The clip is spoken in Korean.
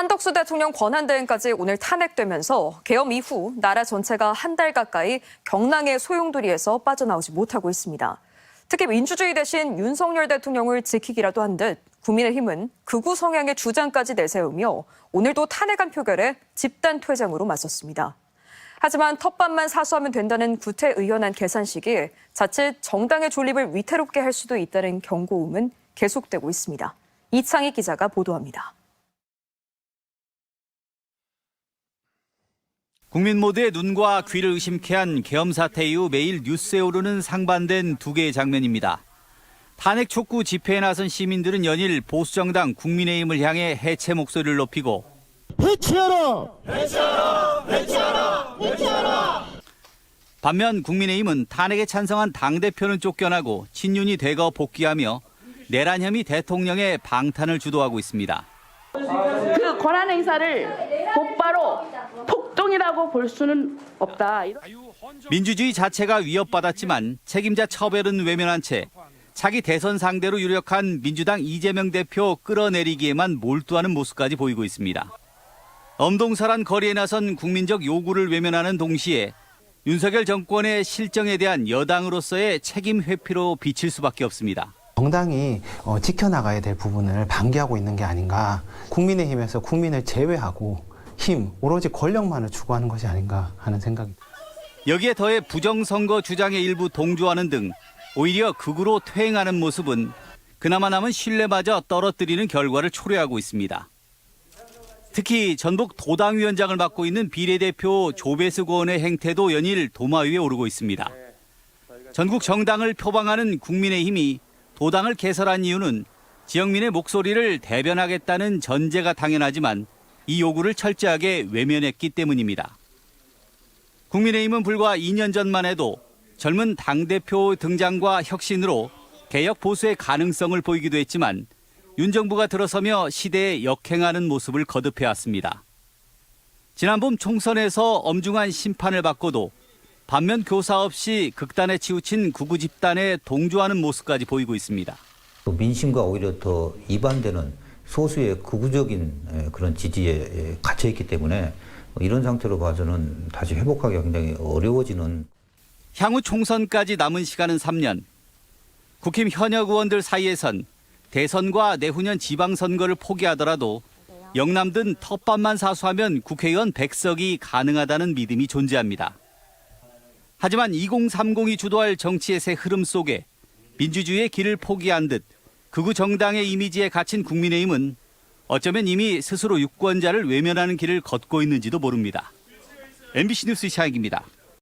한덕수 대통령 권한대행까지 오늘 탄핵되면서 계엄 이후 나라 전체가 한 달 가까이 경랑의 소용돌이에서 빠져나오지 못하고 있습니다. 특히 민주주의 대신 윤석열 대통령을 지키기라도 한 듯 국민의힘은 극우 성향의 주장까지 내세우며 오늘도 탄핵안 표결에 집단 퇴장으로 맞섰습니다. 하지만 텃밭만 사수하면 된다는 구태의연한 계산식이 자칫 정당의 존립을 위태롭게 할 수도 있다는 경고음은 계속되고 있습니다. 이창희 기자가 보도합니다. 국민 모두의 눈과 귀를 의심케 한 계엄 사태 이후 매일 뉴스에 오르는 상반된 두 개의 장면입니다. 탄핵 촉구 집회에 나선 시민들은 연일 보수정당 국민의힘을 향해 해체 목소리를 높이고 해체하라! 해체하라! 해체하라! 해체하라! 반면 국민의힘은 탄핵에 찬성한 당대표는 쫓겨나고 친윤이 대거 복귀하며 내란 혐의 대통령의 방탄을 주도하고 있습니다. 그 권한 행사를 곧바로 폭동이라고 볼 수는 없다. 민주주의 자체가 위협받았지만 책임자 처벌은 외면한 채 차기 대선 상대로 유력한 민주당 이재명 대표 끌어내리기에만 몰두하는 모습까지 보이고 있습니다. 엄동설한 거리에 나선 국민적 요구를 외면하는 동시에 윤석열 정권의 실정에 대한 여당으로서의 책임 회피로 비칠 수밖에 없습니다. 정당이 지켜나가야 될 부분을 방기하고 있는 게 아닌가. 국민의힘에서 국민을 제외하고 힘, 오로지 권력만을 추구하는 것이 아닌가 하는 생각입니다. 여기에 더해 부정선거 주장에 일부 동조하는 등 오히려 극으로 퇴행하는 모습은 그나마 남은 신뢰마저 떨어뜨리는 결과를 초래하고 있습니다. 특히 전북 도당위원장을 맡고 있는 비례대표 조배수 의원의 행태도 연일 도마 위에 오르고 있습니다. 전국 정당을 표방하는 국민의힘이 도당을 개설한 이유는 지역민의 목소리를 대변하겠다는 전제가 당연하지만 이 요구를 철저하게 외면했기 때문입니다. 국민의힘은 불과 2년 전만 해도 젊은 당대표 등장과 혁신으로 개혁 보수의 가능성을 보이기도 했지만 윤 정부가 들어서며 시대에 역행하는 모습을 거듭해왔습니다. 지난 봄 총선에서 엄중한 심판을 받고도 반면 교사 없이 극단에 치우친 극우 집단에 동조하는 모습까지 보이고 있습니다. 민심과 오히려 더 이반되는 소수의 극우적인 그런 지지에 갇혀있기 때문에 이런 상태로 봐서는 다시 회복하기가 굉장히 어려워지는. 향후 총선까지 남은 시간은 3년. 국힘 현역 의원들 사이에선 대선과 내후년 지방선거를 포기하더라도 영남든 텃밭만 사수하면 국회의원 100석이 가능하다는 믿음이 존재합니다. 하지만 2030이 주도할 정치의 새 흐름 속에 민주주의의 길을 포기한 듯 극우 정당의 이미지에 갇힌 국민의힘은 어쩌면 이미 스스로 유권자를 외면하는 길을 걷고 있는지도 모릅니다. MBC 뉴스 이창익입니다.